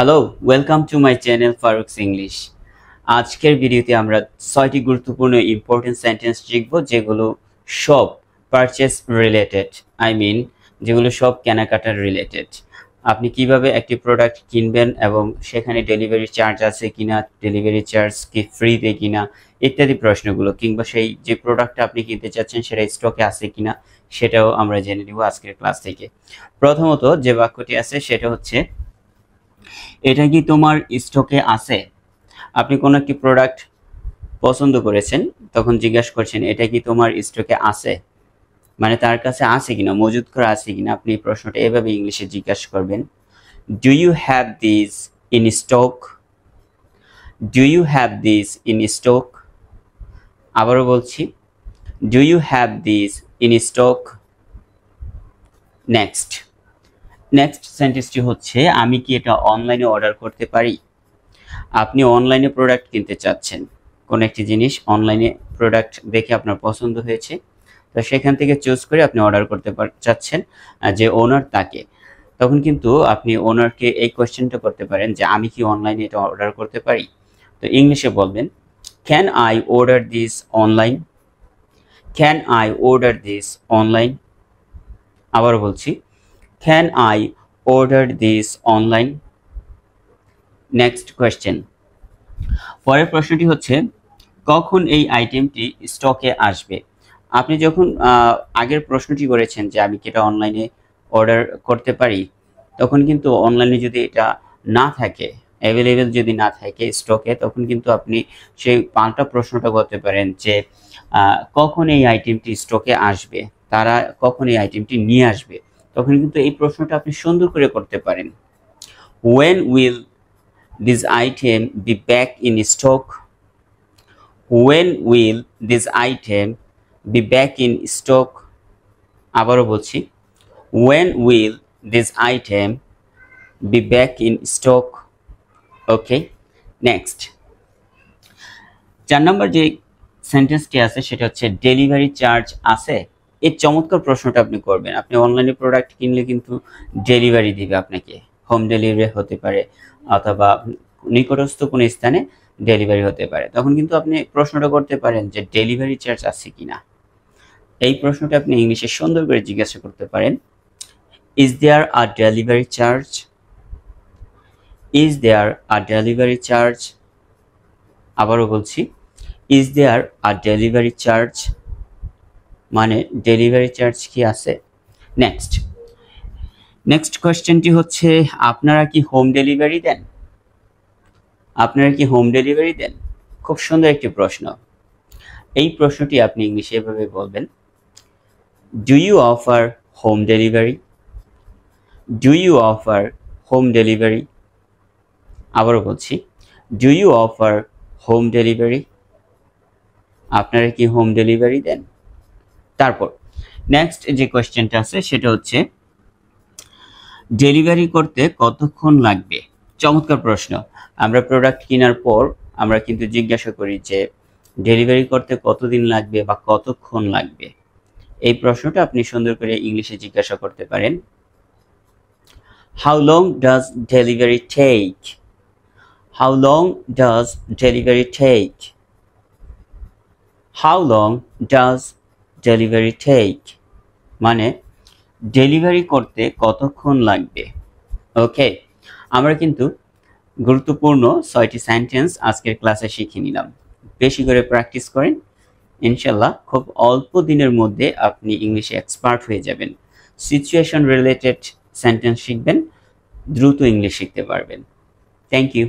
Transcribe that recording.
Hello, welcome to my channel Farooq's English. আজকের ভিডিওতে আমরা 6টি গুরুত্বপূর্ণ ইম্পর্টেন্ট সেন্টেন্স শিখব যেগুলো সব পারচেজ রিলেটেড, যেগুলো সব কেনাকাটার রিলেটেড। আপনি কিভাবে একটি প্রোডাক্ট কিনবেন এবং সেখানে ডেলিভারি চার্জ আছে কিনা, ডেলিভারি চার্জ কি ফ্রিতে কিনা ইত্যাদি প্রশ্নগুলো, কিংবা সেই যে প্রোডাক্টটা আপনি কিনতে চাচ্ছেন সেটা স্টকে আছে কিনা সেটাও আমরা জেনে নিব আজকের ক্লাস থেকে। প্রথমত যে বাক্যটি আছে সেটা হচ্ছে, এটা কি তোমার স্টকে আছে? আপনি কোনো একটি প্রোডাক্ট পছন্দ করেছেন, তখন জিজ্ঞাসা করছেন এটা কি তোমার স্টকে আছে, মানে তার কাছে আছে কিনা, মজুদ করা আছে কিনা। আপনি এই প্রশ্নটা এভাবে ইংলিশে জিজ্ঞাসা করবেন, do you have this in stock? Do you have this in stock? আবারও বলছি, do you have this in stock? Next সেন্টেন্সটি হচ্ছে, আমি কি এটা অনলাইনে অর্ডার করতে পারি? আপনি অনলাইনে প্রোডাক্ট কিনতে চাচ্ছেন, কোনো একটি জিনিস অনলাইনে প্রোডাক্ট দেখে আপনার পছন্দ হয়েছে, তো সেখান থেকে চুজ করে আপনি অর্ডার করতে চাচ্ছেন যে ওনার তাকে। তখন কিন্তু আপনি ওনারকে এই কোয়েশ্চেনটা করতে পারেন যে আমি কি অনলাইনে এটা অর্ডার করতে পারি? তো ইংলিশে বলবেন, can I order this online? Can I order this online? আবার বলছি, can I order this online? Next question, পরের প্রশ্নটি হচ্ছে, কখন এই আইটেমটি স্টকে আসবে? আপনি যখন আগের প্রশ্নটি করেছেন যে আমি কি এটা অনলাইনে অর্ডার করতে পারি, তখন কিন্তু অনলাইনে যদি এটা না থাকে, অ্যাভেলেবেল যদি না থাকে স্টকে, তখন কিন্তু আপনি সেই পাল্টা প্রশ্নটা করতে পারেন যে কখন এই আইটেমটি স্টকে আসবে, তারা কখন এই আইটেমটি নিয়ে আসবে। তখন কিন্তু এই প্রশ্নটা আপনি সুন্দর করে করতে পারেন, when will this item be back in stock? When will this item be back in stock? আবারও বলছি, when will this item be back in stock? Okay, next 4 নম্বর যে সেন্টেন্সটি আছে সেটা হচ্ছে, ডেলিভারি চার্জ আছে? এই চমৎকার প্রশ্নটা আপনি করবেন। আপনি অনলাইনে প্রোডাক্ট কিনলে কিন্তু ডেলিভারি দিবে আপনাকে, হোম ডেলিভারি হতে পারে অথবা নিকটস্থ কোনো স্থানে ডেলিভারি হতে পারে। তখন কিন্তু আপনি প্রশ্নটা করতে পারেন যে ডেলিভারি চার্জ আছে কিনা। এই প্রশ্নটা আপনি ইংলিশে সুন্দর করে জিজ্ঞাসা করতে পারেন, is there a delivery charge? Is there a delivery charge? আবারও বলছি, is there a delivery charge? মানে ডেলিভারি চার্জ কি আছে। নেক্সট কোয়েশ্চেনটি হচ্ছে, আপনারা কি হোম ডেলিভারি দেন? আপনারা কি হোম ডেলিভারি দেন? খুব সুন্দর একটি প্রশ্ন। এই প্রশ্নটি আপনি ইংলিশে এভাবে বলবেন, do you offer home delivery? Do you offer home delivery? আবারও বলছি, do you offer home delivery? আপনারা কি হোম ডেলিভারি দেন? তারপর নেক্সট যে কোয়েশ্চেনটা আছে সেটা হচ্ছে, ডেলিভারি করতে কতক্ষণ লাগবে? চমৎকার প্রশ্ন। আমরা প্রোডাক্ট কেনার পর আমরা কিন্তু জিজ্ঞাসা করি যে ডেলিভারি করতে কতদিন লাগবে বা কতক্ষণ লাগবে। এই প্রশ্নটা আপনি সুন্দর করে ইংলিশে জিজ্ঞাসা করতে পারেন, how long does delivery take? How long does delivery take? How long does delivery take? মানে ডেলিভারি করতে কতক্ষণ লাগবে। ওকে, আমরা কিন্তু গুরুত্বপূর্ণ 6টি সেন্টেন্স আজকের ক্লাসে শিখে নিলাম। বেশি করে প্র্যাকটিস করেন, ইনশাল্লাহ খুব অল্প দিনের মধ্যে আপনি ইংলিশে এক্সপার্ট হয়ে যাবেন। সিচুয়েশন রিলেটেড সেন্টেন্স শিখবেন, দ্রুত ইংলিশ শিখতে পারবেন। Thank you.